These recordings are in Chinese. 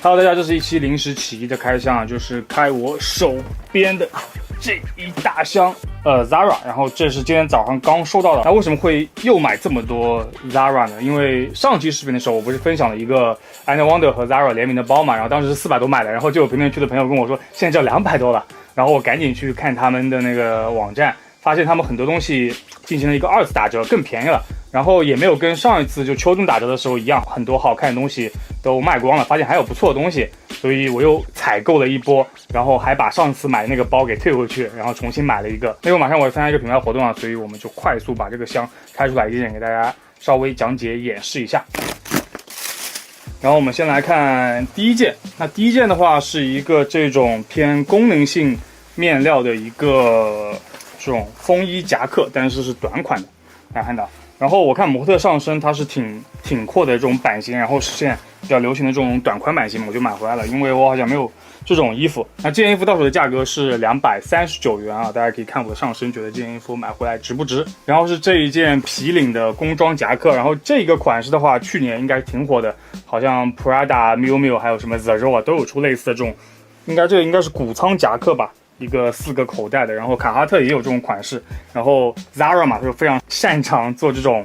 Hello， 大家，这是一期临时起意的开箱，就是开我手边的这一大箱Zara， 然后这是今天早上刚收到的。那为什么会又买这么多 Zara 呢？因为上期视频的时候，我不是分享了一个 Anna Wonder 和 Zara 联名的包嘛，然后当时是400多买的，然后就有评论区的朋友跟我说，现在就要200多了，然后我赶紧去看他们的那个网站，发现他们很多东西进行了一个2次打折，更便宜了。然后也没有跟上一次就秋冬打折的时候一样，很多好看的东西都卖光了，发现还有不错的东西，所以我又采购了一波，然后还把上次买的那个包给退回去，然后重新买了一个。因为马上我要参加一个品牌活动啊，所以我们就快速把这个箱开出来一件，给大家稍微讲解演示一下。然后我们先来看第一件，那第一件的话是一个这种偏功能性面料的一个这种风衣夹克，但是是短款的，大家看到。然后我看模特上身它是挺阔的这种版型，然后是现在比较流行的这种短款版型，我就买回来了，因为我好像没有这种衣服。那这件衣服到手的价格是239元啊，大家可以看我的上身，觉得这件衣服买回来值不值？然后是这一件皮领的工装夹克，然后这个款式的话，去年应该挺火的，好像 Prada、Miu Miu 还有什么 Zero 啊都有出类似的这种，这个应该是谷仓夹克吧。一个4个口袋的，然后卡哈特也有这种款式，然后 Zara 嘛就非常擅长做这种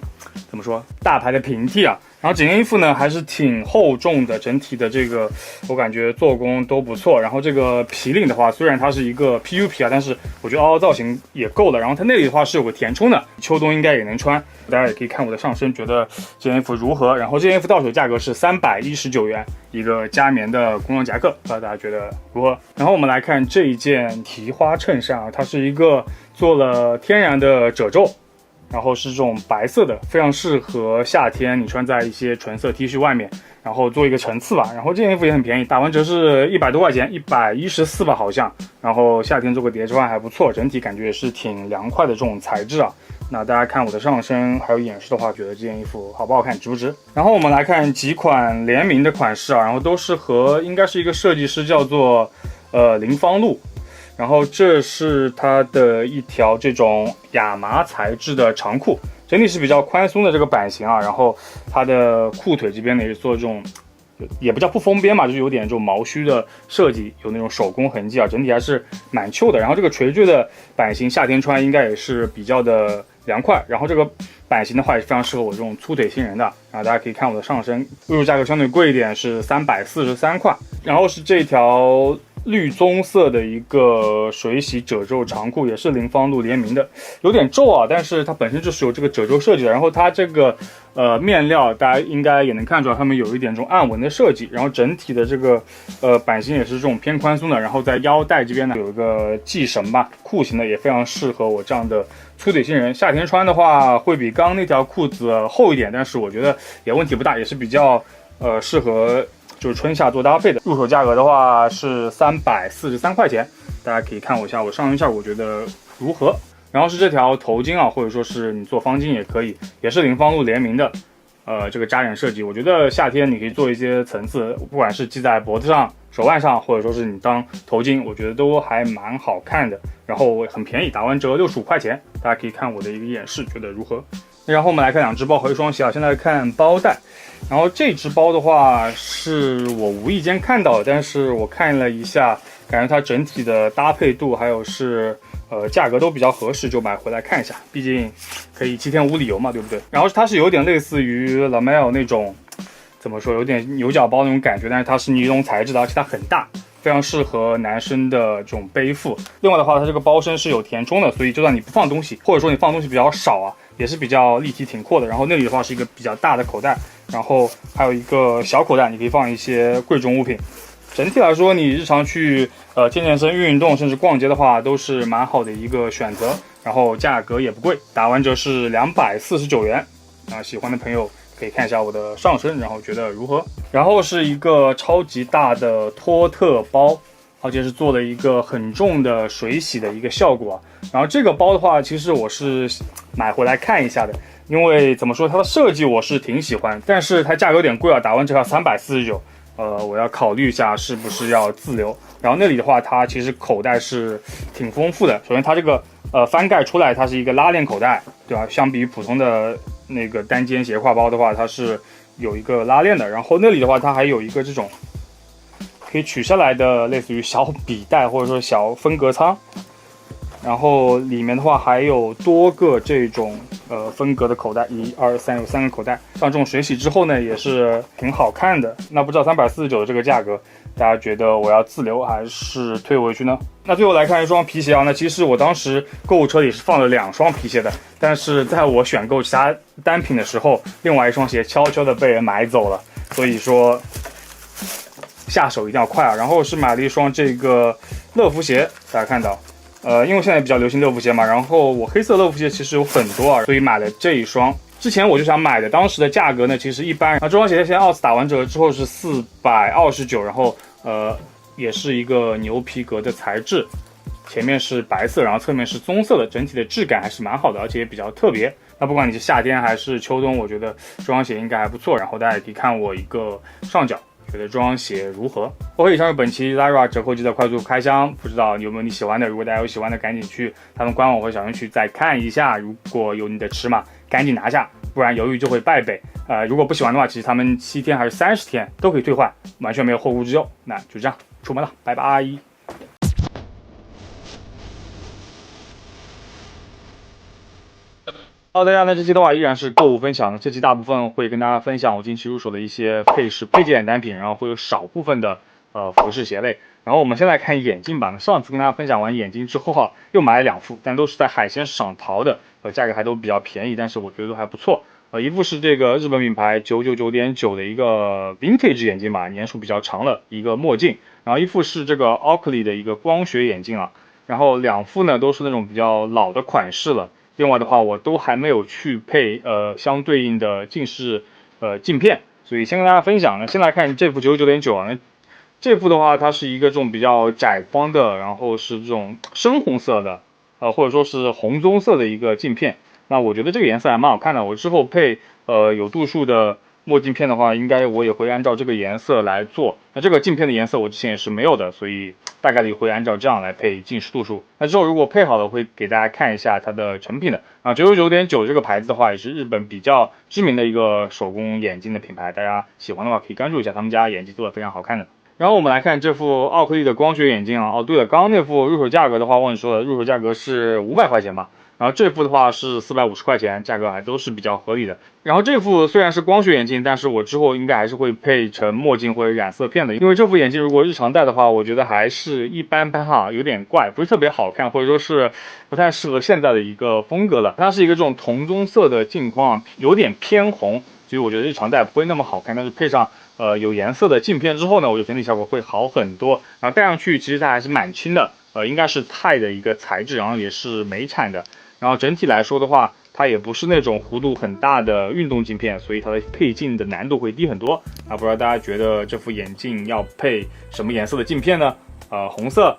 怎么说大牌的平替啊，然后整件衣服呢还是挺厚重的，整体的这个我感觉做工都不错。然后这个皮领的话，虽然它是一个 PU 皮啊，但是我觉得凹凹造型也够了。然后它那里的话是有个填充的，秋冬应该也能穿。大家也可以看我的上身，觉得这件衣服如何？然后这件衣服到手价格是319元，一个加棉的工装夹克，不知道大家觉得如何？然后我们来看这一件提花衬衫啊，它是一个做了天然的褶皱，然后是这种白色的，非常适合夏天你穿在一些纯色 T 恤外面，然后做一个层次吧。然后这件衣服也很便宜，打完折是100多块钱，114吧好像。然后夏天做个叠穿还不错，整体感觉也是挺凉快的这种材质啊。那大家看我的上身还有演示的话，觉得这件衣服好不好看，值不值？然后我们来看几款联名的款式啊，然后都是和应该是一个设计师叫做林芳露。然后这是它的一条这种亚麻材质的长裤，整体是比较宽松的这个版型啊。然后它的裤腿这边呢也是做这种，也不叫不封边嘛，就是有点这种毛须的设计，有那种手工痕迹啊，整体还是蛮旧的。然后这个垂坠的版型夏天穿应该也是比较的凉快。然后这个版型的话也是非常适合我这种粗腿型人的。然后大家可以看我的上身，入手价格相对贵一点，是343块。然后是这条绿棕色的一个水洗褶皱长裤，也是林芳露联名的，有点皱啊，但是它本身就是有这个褶皱设计的。然后它这个面料大家应该也能看出来，它们有一点这种暗纹的设计。然后整体的这个版型也是这种偏宽松的。然后在腰带这边呢有一个系绳吧，裤型的也非常适合我这样的粗腿型人。夏天穿的话会比刚刚那条裤子厚一点，但是我觉得也问题不大，也是比较适合就是春夏做搭配的。入手价格的话是343块钱，大家可以看我一下我上身效果，觉得如何？然后是这条头巾啊，或者说是你做方巾也可以，也是林芳露联名的，这个扎染设计，我觉得夏天你可以做一些层次，不管是系在脖子上、手腕上，或者说是你当头巾，我觉得都还蛮好看的。然后很便宜，打完折65块钱，大家可以看我的一个演示，觉得如何？然后我们来看2只包和一双鞋啊，现在看包带。然后这只包的话是我无意间看到的，但是我看了一下，感觉它整体的搭配度还有是价格都比较合适，就买回来看一下，毕竟可以7天无理由嘛，对不对？然后它是有点类似于 Lamel 那种怎么说，有点牛角包那种感觉，但是它是尼龙材质的，而且它很大，非常适合男生的这种背负。另外的话，它这个包身是有填充的，所以就算你不放东西，或者说你放东西比较少啊，也是比较立体挺阔的。然后那里的话是一个比较大的口袋，然后还有一个小口袋，你可以放一些贵重物品。整体来说，你日常去健身、运动，甚至逛街的话，都是蛮好的一个选择。然后价格也不贵，打完折是249元。喜欢的朋友可以看一下我的上身，然后觉得如何？然后是一个超级大的托特包，而且是做了一个很重的水洗的一个效果啊。然后这个包的话，其实我是买回来看一下的，因为怎么说，它的设计我是挺喜欢，但是它价格有点贵啊，打完折要349。我要考虑一下是不是要自留。然后那里的话，它其实口袋是挺丰富的。首先它这个翻盖出来，它是一个拉链口袋，对吧？相比于普通的那个单肩斜挎包的话，它是有一个拉链的。然后那里的话，它还有一个这种可以取下来的类似于小笔袋或者说小分隔舱。然后里面的话还有多个这种分隔的口袋，1、2、3有3个口袋。像这种水洗之后呢，也是挺好看的。那不知道349的这个价格，大家觉得我要自留还是退回去呢？那最后来看一双皮鞋啊，那其实我当时购物车里是放了2双皮鞋的，但是在我选购其他单品的时候，另外一双鞋悄悄的被人买走了，所以说下手一定要快啊。然后是买了一双这个乐福鞋，大家看到。因为现在比较流行乐福鞋嘛，然后我黑色乐福鞋其实有很多啊，所以买了这一双。之前我就想买的，当时的价格呢其实一般。这双鞋现在奥斯打完折之后是429，然后也是一个牛皮革的材质，前面是白色，然后侧面是棕色的，整体的质感还是蛮好的，而且也比较特别。那不管你是夏天还是秋冬，我觉得这双鞋应该还不错。然后大家也可以看我一个上脚。觉得这双鞋如何 ？OK， 以上是本期 Zara 折扣季的快速开箱，不知道有没有你喜欢的？如果大家有喜欢的，赶紧去他们官网或小程序再看一下。如果有你的尺码，赶紧拿下，不然犹豫就会败北。如果不喜欢的话，其实他们7天还是30天都可以退换，完全没有后顾之忧。那就这样，出门了，拜拜。Hello， 大家呢，这期的话依然是购物分享。这期大部分会跟大家分享我近期入手的一些配饰配件单品，然后会有少部分的服饰鞋类。然后我们先来看眼镜吧。上次跟大家分享完眼镜之后啊，又买了2副，但都是在海鲜市场淘的，价格还都比较便宜，但是我觉得都还不错。一副是这个日本品牌999.9的一个 vintage 眼镜吧，年数比较长了一个墨镜，然后一副是这个 Oakley 的一个光学眼镜啊，然后2副呢都是那种比较老的款式了。另外的话，我都还没有去配相对应的近视镜片，所以先跟大家分享呢。先来看这副99.9啊，这副的话它是一个这种比较窄框的，然后是这种深红色的，或者说是红棕色的一个镜片。那我觉得这个颜色还蛮好看的，我之后配有度数的墨镜片的话，应该我也会按照这个颜色来做。那这个镜片的颜色我之前也是没有的，所以大概率会按照这样来配近视度数。那之后如果配好了，会给大家看一下它的成品的。999.9这个牌子的话，也是日本比较知名的一个手工眼镜的品牌，大家喜欢的话可以关注一下，他们家眼镜做的非常好看的。然后我们来看这副奥克利的光学眼镜啊，对了，刚刚那副入手价格的话忘记说了，入手价格是500块钱吧。然后这副的话是450块钱，价格还都是比较合理的。然后这副虽然是光学眼镜，但是我之后应该还是会配成墨镜或者染色片的，因为这副眼镜如果日常戴的话，我觉得还是一般般哈，有点怪，不是特别好看，或者说是不太适合现在的一个风格了。它是一个这种铜棕色的镜框，有点偏红，所以我觉得日常戴不会那么好看，但是配上有颜色的镜片之后呢，我觉得整体效果会好很多。然后戴上去其实它还是蛮轻的，应该是钛的一个材质，然后也是美产的。然后整体来说的话，它也不是那种弧度很大的运动镜片，所以它的配镜的难度会低很多。不知道大家觉得这副眼镜要配什么颜色的镜片呢？红色、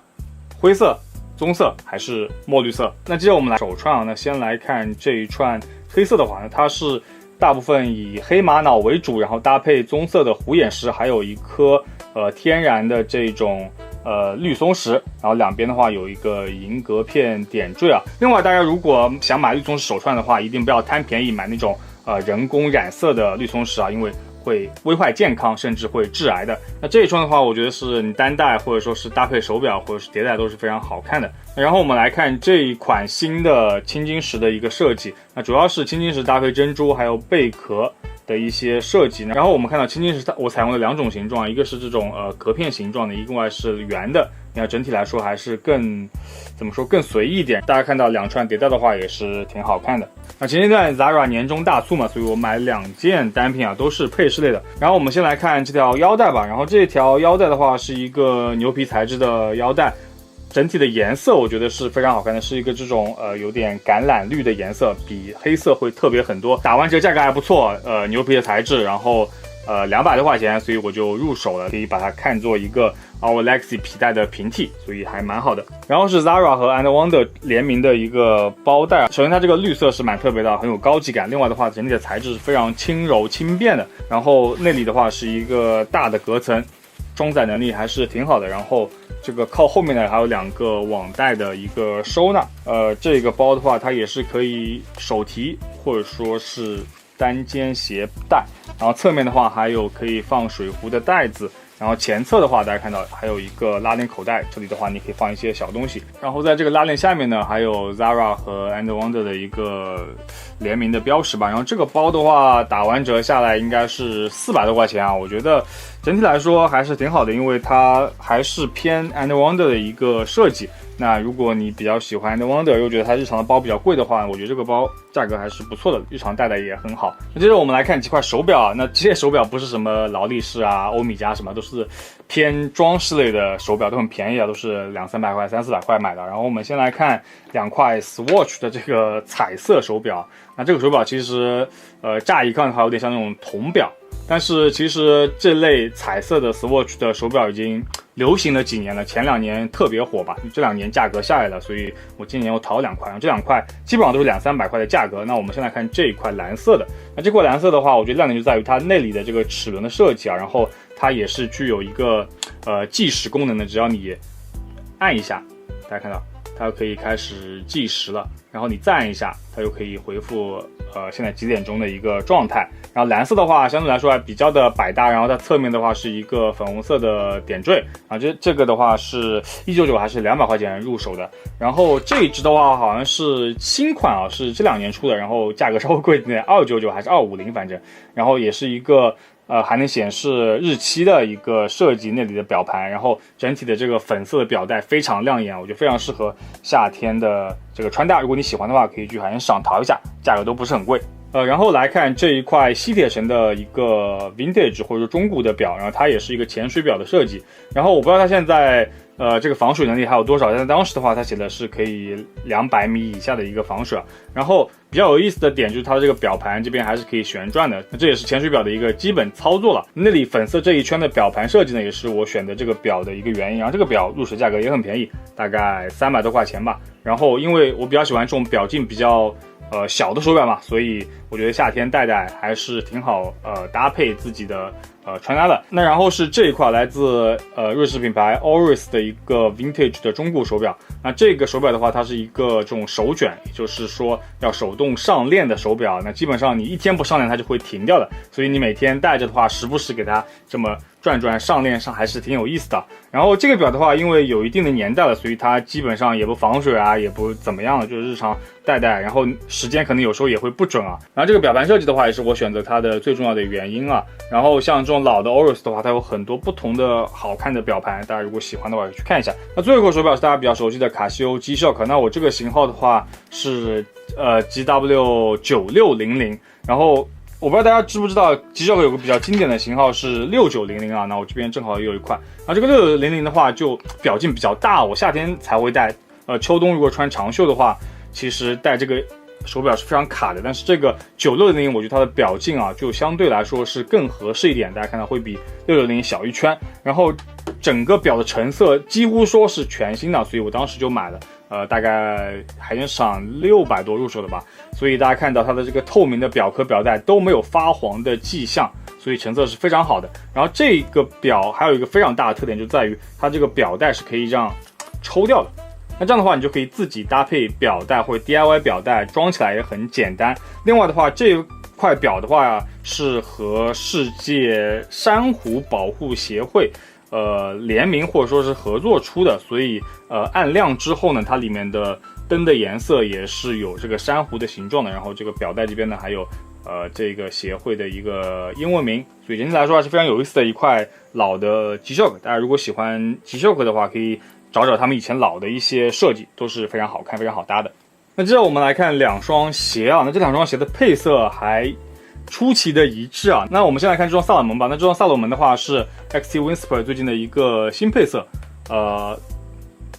灰色、棕色还是墨绿色？那接着我们来手串啊，那先来看这一串黑色的话呢，它是大部分以黑玛瑙为主，然后搭配棕色的虎眼石，还有一颗天然的这种绿松石，然后两边的话有一个银格片点缀啊。另外大家如果想买绿松石手串的话，一定不要贪便宜买那种人工染色的绿松石啊，因为会危害健康，甚至会致癌的。那这一串的话，我觉得是你单戴或者说是搭配手表或者是叠戴都是非常好看的。然后我们来看这一款新的青金石的一个设计，那主要是青金石搭配珍珠还有贝壳的一些设计。然后我们看到青金石我采用了2种形状，一个是这种壳片形状的，另外是圆的。你看整体来说还是更随意一点。大家看到2串叠戴的话也是挺好看的。那前阶段 Zara 年终大促嘛，所以我买2件单品啊，都是配饰类的。然后我们先来看这条腰带吧。然后这条腰带的话是一个牛皮材质的腰带，整体的颜色我觉得是非常好看的，是一个这种有点橄榄绿的颜色，比黑色会特别很多。打完折价格还不错，牛皮的材质，然后200多块钱，所以我就入手了，可以把它看作一个 Our Legacy 皮带的平替，所以还蛮好的。然后是 Zara 和 And Wonder 联名的一个包带，首先它这个绿色是蛮特别的，很有高级感。另外的话，整体的材质是非常轻柔轻便的。然后内里的话是一个大的隔层，装载能力还是挺好的。然后这个靠后面呢还有2个网带的一个收纳。这个包的话，它也是可以手提或者说是单肩携带。然后侧面的话还有可以放水壶的袋子，然后前侧的话，大家看到还有一个拉链口袋，这里的话你可以放一些小东西。然后在这个拉链下面呢，还有 Zara 和 And Wonder 的一个联名的标识吧。然后这个包的话，打完折下来应该是400多块钱啊，我觉得整体来说还是挺好的，因为它还是偏 And Wonder 的一个设计。那如果你比较喜欢 And Wonder 又觉得它日常的包比较贵的话，我觉得这个包价格还是不错的，日常戴戴也很好。那接着我们来看几块手表啊，那这些手表不是什么劳力士啊、欧米茄什么，都是偏装饰类的手表，都很便宜啊，都是200-300块、300-400块买的。然后我们先来看2块 Swatch 的这个彩色手表，那这个手表其实乍一看的话有点像那种铜表，但是其实这类彩色的 Swatch 的手表已经流行了几年了，前2年特别火吧，这2年价格下来了，所以我今年又淘2块，然后这2块基本上都是200-300块的价格。那我们先来看这一块蓝色的，那这块蓝色的话，我觉得亮点就在于它内里的这个齿轮的设计啊，然后它也是具有一个计时功能的，只要你按一下，大家看到它就可以开始计时了，然后你再按一下，它就可以回复现在几点钟的一个状态。然后蓝色的话相对来说还比较的百搭，然后它侧面的话是一个粉红色的点缀啊，这个的话是199还是200块钱入手的。然后这一只的话好像是新款啊，是这2年出的，然后价格稍微贵一点，299还是250反正，然后也是一个还能显示日期的一个设计，那里的表盘，然后整体的这个粉色的表带非常亮眼，我觉得非常适合夏天的这个穿搭。如果你喜欢的话，可以去海鲜市场淘一下，价格都不是很贵。然后来看这一块吸铁城的一个 vintage 或者说中古的表，然后它也是一个潜水表的设计。然后我不知道它现在这个防水能力还有多少，但是当时的话它写的是可以200米以下的一个防水。然后比较有意思的点就是它的这个表盘这边还是可以旋转的，那这也是潜水表的一个基本操作了。那里粉色这一圈的表盘设计呢，也是我选的这个表的一个原因。然后这个表入手价格也很便宜，大概300多块钱吧。然后因为我比较喜欢这种表径比较小的手表嘛，所以我觉得夏天戴戴还是挺好搭配自己的穿搭的。那然后是这一块来自瑞士品牌 Oris 的一个 vintage 的中古手表。那这个手表的话，它是一个这种手卷，也就是说要手动上链的手表。那基本上你一天不上链它就会停掉的，所以你每天戴着的话，时不时给它这么转转上链上还是挺有意思的。然后这个表的话，因为有一定的年代了，所以它基本上也不防水啊，也不怎么样了，就是日常戴戴，然后时间可能有时候也会不准啊。然后这个表盘设计的话，也是我选择它的最重要的原因啊。然后像这种老的 Oris 的话，它有很多不同的好看的表盘，大家如果喜欢的话，可以去看一下。那最后一个手表是大家比较熟悉的卡西欧 G-Shock， 那我这个型号的话是GW9600，然后我不知道大家知不知道 G-Shock 有个比较经典的型号是6900啊，那我这边正好也有一块。然后这个6900的话就表径比较大，我夏天才会戴，秋冬如果穿长袖的话，其实戴这个手表是非常卡的。但是这个9600我觉得它的表径啊就相对来说是更合适一点，大家看到会比660小一圈，然后整个表的成色几乎说是全新的，所以我当时就买了。大概海鲜市场600多入手的吧，所以大家看到它的这个透明的表壳表带都没有发黄的迹象，所以成色是非常好的。然后这个表还有一个非常大的特点，就在于它这个表带是可以这样抽掉的。那这样的话，你就可以自己搭配表带或者 DIY 表带，装起来也很简单。另外的话，这块表的话是和世界珊瑚保护协会联名或者说是合作出的，所以按亮之后呢，它里面的灯的颜色也是有这个珊瑚的形状的。然后这个表带这边呢还有这个协会的一个英文名，所以整体来说还是非常有意思的一块老的 G-Shock。大家如果喜欢 G-Shock 的话，可以找找他们以前老的一些设计，都是非常好看、非常好搭的。那接着我们来看2双鞋啊，那这2双鞋的配色还出奇的一致啊。那我们先来看这双萨洛门吧。那这双萨洛门的话是 XT Whisper 最近的一个新配色，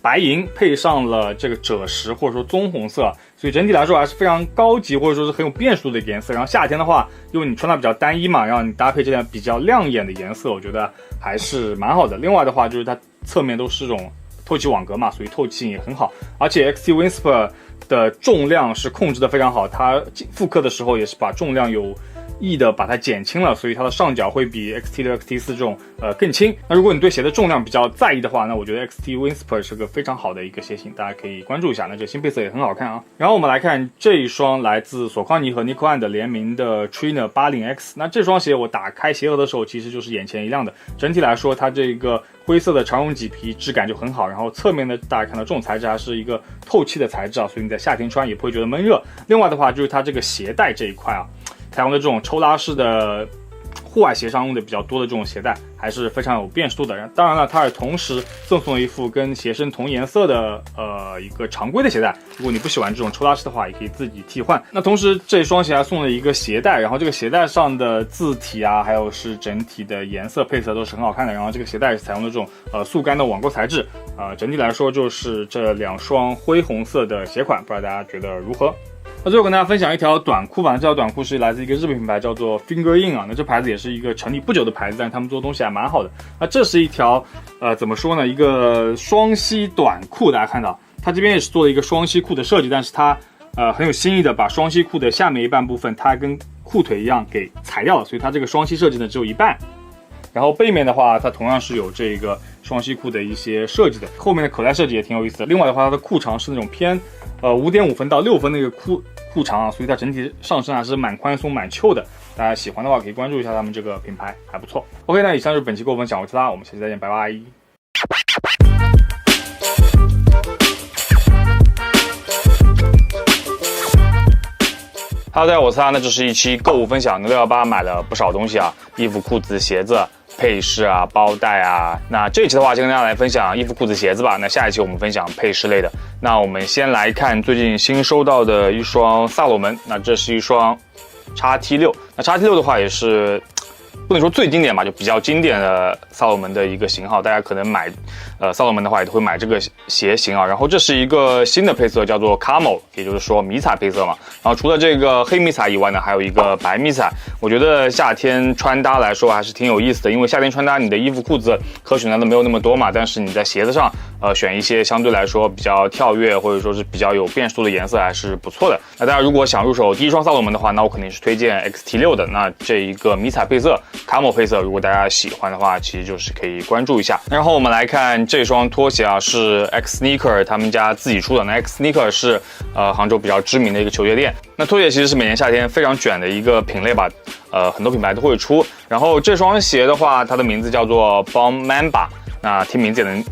白银配上了这个赭石或者说棕红色，所以整体来说还是非常高级或者说是很有变数的颜色。然后夏天的话，因为你穿它比较单一嘛，然后你搭配这样比较亮眼的颜色，我觉得还是蛮好的。另外的话就是它侧面都是这种透气网格嘛，所以透气性也很好。而且 XT Whisper 的重量是控制的非常好，它复刻的时候也是把重量有意的把它减轻了，所以它的上脚会比 XT6、XT4 这种更轻。那如果你对鞋的重量比较在意的话，那我觉得 XT Wingspur 是个非常好的一个鞋型，大家可以关注一下。那这新配色也很好看啊。然后我们来看这一双来自索康尼和 Nico One 的联名的 Trainer 80X。那这双鞋我打开鞋盒的时候，其实就是眼前一亮的。整体来说，它这个灰色的长绒麂皮质感就很好，然后侧面呢，大家看到这种材质还是一个透气的材质啊，所以你在夏天穿也不会觉得闷热。另外的话，就是它这个鞋带这一块啊，采用的这种抽拉式的户外鞋上用的比较多的这种鞋带，还是非常有辨识度的。当然了，它是同时赠送了一副跟鞋身同颜色的一个常规的鞋带。如果你不喜欢这种抽拉式的话，也可以自己替换。那同时这双鞋还送了一个鞋带，然后这个鞋带上的字体啊，还有是整体的颜色配色都是很好看的。然后这个鞋带是采用的这种速干的网购材质，整体来说就是这2双灰红色的鞋款，不知道大家觉得如何？那最后跟大家分享一条短裤吧，这条短裤是来自一个日本品牌叫做 Finger In 啊，那这牌子也是一个成立不久的牌子，但是他们做的东西还蛮好的。那这是一条怎么说呢，一个双膝短裤，大家看到它这边也是做了一个双膝裤的设计，但是它很有新意的把双膝裤的下面一半部分它跟裤腿一样给裁掉了，所以它这个双膝设计呢只有一半。然后背面的话，它同样是有这个双膝裤的一些设计的，后面的口袋设计也挺有意思的。另外的话，它的裤长是那种偏5.5分到6分那个裤长啊，所以它整体上身还是蛮宽松蛮翘的。大家喜欢的话可以关注一下他们这个品牌，还不错。OK， 那以上就是本期购物分享，我是拉，我们下期再见，拜拜。Hello， 大家好，我是拉，那这是一期购物分享。618买了不少东西啊，衣服、裤子、鞋子、配饰啊、包袋啊。那这一期的话，先跟大家来分享衣服、裤子、鞋子吧。那下一期我们分享配饰类的。那我们先来看最近新收到的一双萨洛门。那这是一双 XT6。那 XT6 的话也是不能说最经典吧，就比较经典的萨洛门的一个型号。大家可能买萨洛门的话也都会买这个鞋型啊。然后这是一个新的配色，叫做 Camel， 也就是说迷彩配色嘛。然后除了这个黑迷彩以外呢，还有一个白迷彩。我觉得夏天穿搭来说还是挺有意思的，因为夏天穿搭你的衣服裤子可选择的没有那么多嘛，但是你在鞋子上选一些相对来说比较跳跃或者说是比较有辨识度的颜色还是不错的。那大家如果想入手第一双萨洛门的话，那我肯定是推荐 XT6 的。那这一个迷彩配色 Camel 配色，如果大家喜欢的话，其实就是可以关注一下。然后我们来看这双拖鞋啊，是 X Sneaker 他们家自己出的。那 X Sneaker 是杭州比较知名的一个球鞋店。那拖鞋其实是每年夏天非常卷的一个品类吧，很多品牌都会出。然后这双鞋的话，它的名字叫做 Bomb Mamba， 那听名字也能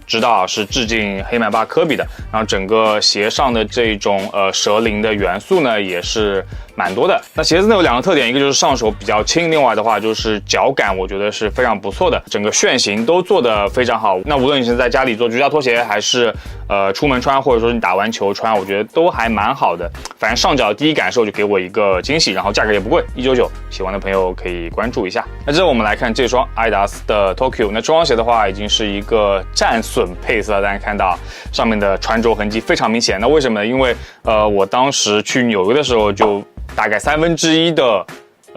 知道是致敬黑曼巴科比的。然后整个鞋上的这种蛇鳞的元素呢也是蛮多的。那鞋子呢有2个特点，一个就是上手比较轻，另外的话就是脚感我觉得是非常不错的，整个楦型都做得非常好。那无论你是在家里做居家拖鞋，还是出门穿，或者说你打完球穿，我觉得都还蛮好的。反正上脚第一感受就给我一个惊喜，然后价格也不贵，199，喜欢的朋友可以关注一下。那之后我们来看这双阿迪达斯的 Tokyo。那这双鞋的话已经是一个战损配色，大家看到上面的穿着痕迹非常明显。那为什么呢？因为我当时去纽约的时候，就大概1/3的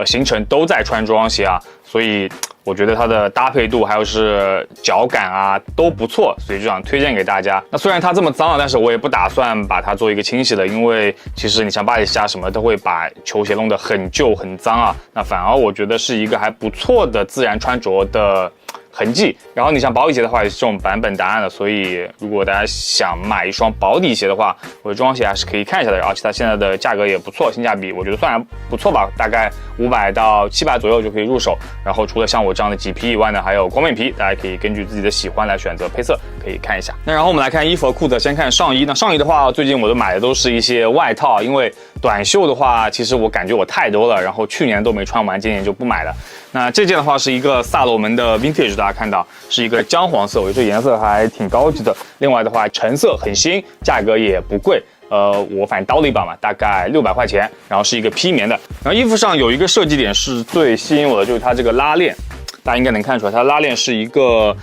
行程都在穿这双鞋啊，所以我觉得它的搭配度还有是脚感啊都不错，所以就想推荐给大家。那虽然它这么脏啊，但是我也不打算把它做一个清洗的，因为其实你像巴黎世家什么都会把球鞋弄得很旧很脏啊，那反而我觉得是一个还不错的自然穿着的痕迹。然后你像保底鞋的话也是这种版本答案的，所以如果大家想买一双保底鞋的话，我觉得这双鞋还是可以看一下的，而且它现在的价格也不错，性价比我觉得算还不错吧，大概500到700左右就可以入手。然后除了像我这样的麂皮以外呢，还有光面皮，大家可以根据自己的喜欢来选择配色，可以看一下。那然后我们来看衣服和裤子，先看上衣。那上衣的话，最近我都买的都是一些外套，因为短袖的话，其实我感觉我太多了，然后去年都没穿完，今年就不买了。那这件的话是一个萨洛门的 Vintage， 大家看到是一个姜黄色，我觉得这颜色还挺高级的。另外的话，橙色很新，价格也不贵。我反正刀了一把嘛，大概600块钱，然后是一个披棉的。然后衣服上有一个设计点是最吸引我的，就是它这个拉链，大家应该能看出来，它拉链是一个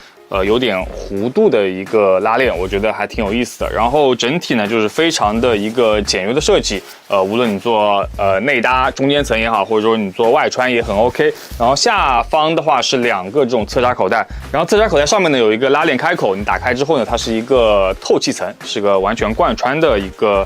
有点弧度的一个拉链，我觉得还挺有意思的。然后整体呢就是非常的一个简约的设计，无论你做内搭中间层也好，或者说你做外穿也很 OK。然后下方的话是2个这种侧扎口袋，然后侧扎口袋上面呢有一个拉链开口，你打开之后呢，它是一个透气层，是个完全贯穿的一个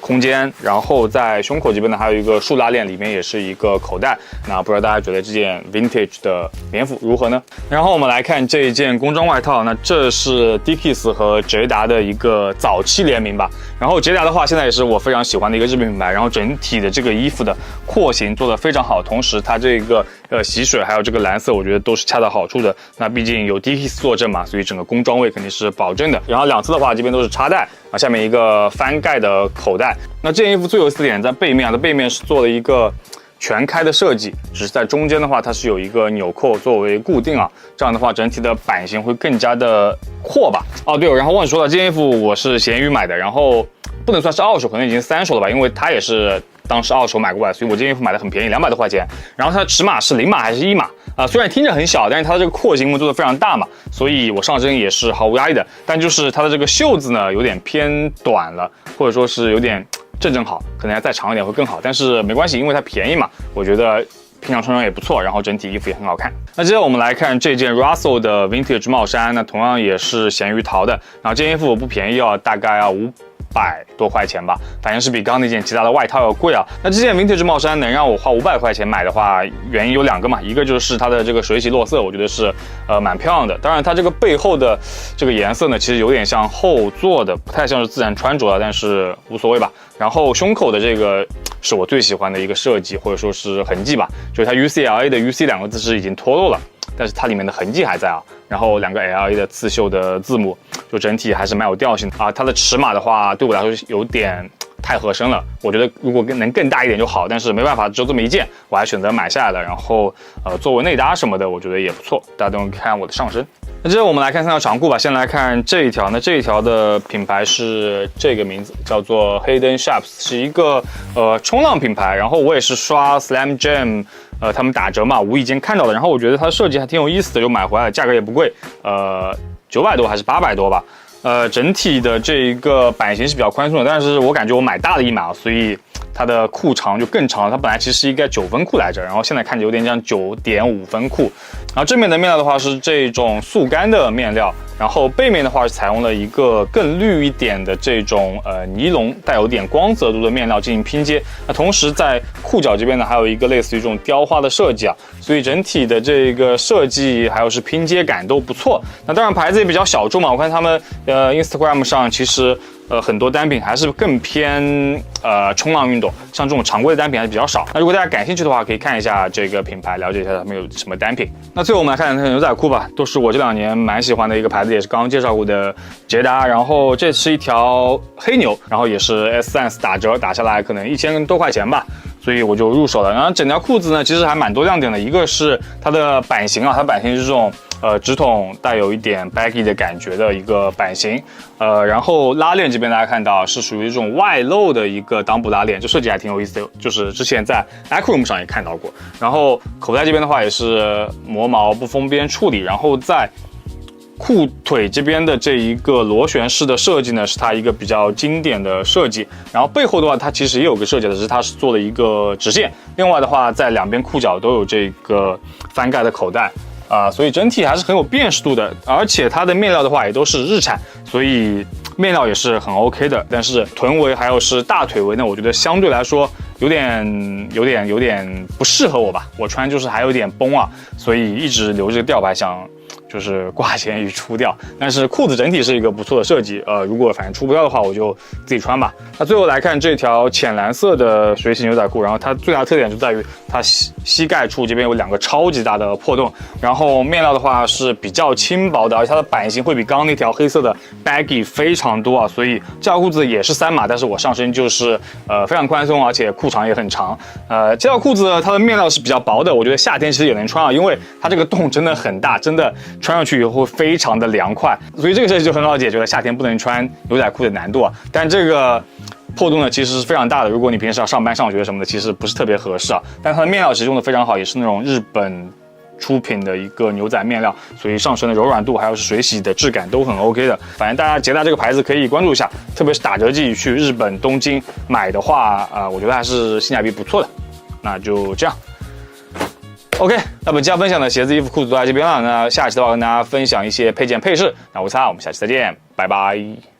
空间，然后在胸口这边呢还有一个竖拉链，里面也是一个口袋。那不知道大家觉得这件 vintage 的棉服如何呢？然后我们来看这一件工装外套，那这是 Dickies 和捷达的一个早期联名吧。然后捷达的话，现在也是我非常喜欢的一个日本品牌。然后整体的这个衣服的廓形做得非常好，同时它这个洗水还有这个蓝色，我觉得都是恰到好处的。那毕竟有 Dickies 坐镇嘛，所以整个工装位肯定是保证的。然后两侧的话，这边都是插袋啊，下面一个翻盖的口袋。那这件衣服最有意思的点在背面啊，它背面是做了一个全开的设计，只是在中间的话，它是有一个纽扣作为固定啊，这样的话整体的版型会更加的阔吧。哦，对，然后忘记说了，这件衣服我是闲鱼买的，然后不能算是二手，可能已经3手了吧，因为它也是当时二手买过来，所以我这件衣服买的很便宜，200多块钱。然后它的尺码是0码还是1码啊？虽然听着很小，但是它的这个廓形做的非常大嘛，所以我上身也是毫无压力的。但就是它的这个袖子呢，有点偏短了，或者说是有点正好，可能要再长一点会更好，但是没关系，因为它便宜嘛，我觉得平常穿也不错，然后整体衣服也很好看。那接着我们来看这件 Russell 的 Vintage 帽衫，那同样也是闲鱼淘的，然后这件衣服不便宜啊，大概要500多块钱吧，反正是比刚刚那件其他的外套要贵啊。那这件 Vintage 帽衫能让我花500块钱买的话，原因有2个嘛，一个就是它的这个水洗落色，我觉得是蛮漂亮的。当然它这个背后的这个颜色呢，其实有点像后做的，不太像是自然穿着的，但是无所谓吧。然后胸口的这个是我最喜欢的一个设计，或者说是痕迹吧，就是它 UCLA 的 UC 2个字是已经脱落了，但是它里面的痕迹还在啊。然后2个 LA 的刺绣的字母，就整体还是蛮有调性的啊。它的尺码的话，对我来说有点太合身了，我觉得如果能更大一点就好，但是没办法，只有这么一件，我还选择买下来了。然后作为内搭什么的，我觉得也不错。大家都能看我的上身。那接着我们来看3条长裤吧，先来看这一条，那这一条的品牌是这个名字，叫做 Hayden Sharps， 是一个冲浪品牌。然后我也是刷 Slam Jam。他们打折嘛，无意间看到的，然后我觉得它的设计还挺有意思的，就买回来了，价格也不贵，900多还是800多吧。整体的这一个版型是比较宽松的，但是我感觉我买大了1码，所以它的裤长就更长了。它本来其实应该9分裤来着，然后现在看着有点像9.5分裤。然后正面的面料的话是这种速干的面料，然后背面的话是采用了一个更绿一点的这种尼龙带有点光泽度的面料进行拼接。那同时在裤脚这边呢还有一个类似于这种雕花的设计啊，所以整体的这个设计还有是拼接感都不错。那当然牌子也比较小众嘛，我看他们Instagram 上其实很多单品还是更偏冲浪运动，像这种常规的单品还是比较少。那如果大家感兴趣的话，可以看一下这个品牌，了解一下他们有什么单品。那最后我们来看看牛仔裤吧，都是我这2年蛮喜欢的一个牌子，也是刚刚介绍过的捷达。然后这是一条黑牛，然后也是 S-Sense 打折，打下来可能1000多块钱吧。所以我就入手了。然后整条裤子呢，其实还蛮多亮点的。一个是它的版型啊，它版型是这种直筒带有一点 baggy 的感觉的一个版型。然后拉链这边大家看到是属于这种外露的一个裆部拉链，这设计还挺有意思的，就是之前在 Acroom 上也看到过。然后口袋这边的话也是磨毛不封边处理，然后在裤腿这边的这一个螺旋式的设计呢，是它一个比较经典的设计。然后背后的话，它其实也有个设计的，只是它是做了一个直线。另外的话，在两边裤脚都有这个翻盖的口袋所以整体还是很有辨识度的。而且它的面料的话也都是日产，所以面料也是很 OK 的。但是臀围还有是大腿围呢，我觉得相对来说有点不适合我吧，我穿就是还有点崩啊，所以一直留着吊牌想就是挂咸鱼出掉。但是裤子整体是一个不错的设计，如果反正出不掉的话，我就自己穿吧。那最后来看这条浅蓝色的水洗牛仔裤，然后它最大的特点就在于它膝盖处这边有2个超级大的破洞，然后面料的话是比较轻薄的，而且它的版型会比刚刚那条黑色的 baggy 非常多啊，所以这条裤子也是3码，但是我上身就是非常宽松，而且裤长也很长。这条裤子它的面料是比较薄的，我觉得夏天其实也能穿啊，因为它这个洞真的很大，真的穿上去以后会非常的凉快，所以这个设计就很好解决了夏天不能穿牛仔裤的难度啊。但这个破洞呢其实是非常大的，如果你平时要上班上学什么的，其实不是特别合适啊。但它的面料其实用的非常好，也是那种日本出品的一个牛仔面料，所以上身的柔软度还有是水洗的质感都很 OK 的。反正大家捷达这个牌子可以关注一下，特别是打折季去日本东京买的话我觉得还是性价比不错的。那就这样。OK， 那本期要分享的鞋子、衣服、裤子都在这边了。那下期的话跟大家分享一些配件配饰。那我们下期再见，拜拜。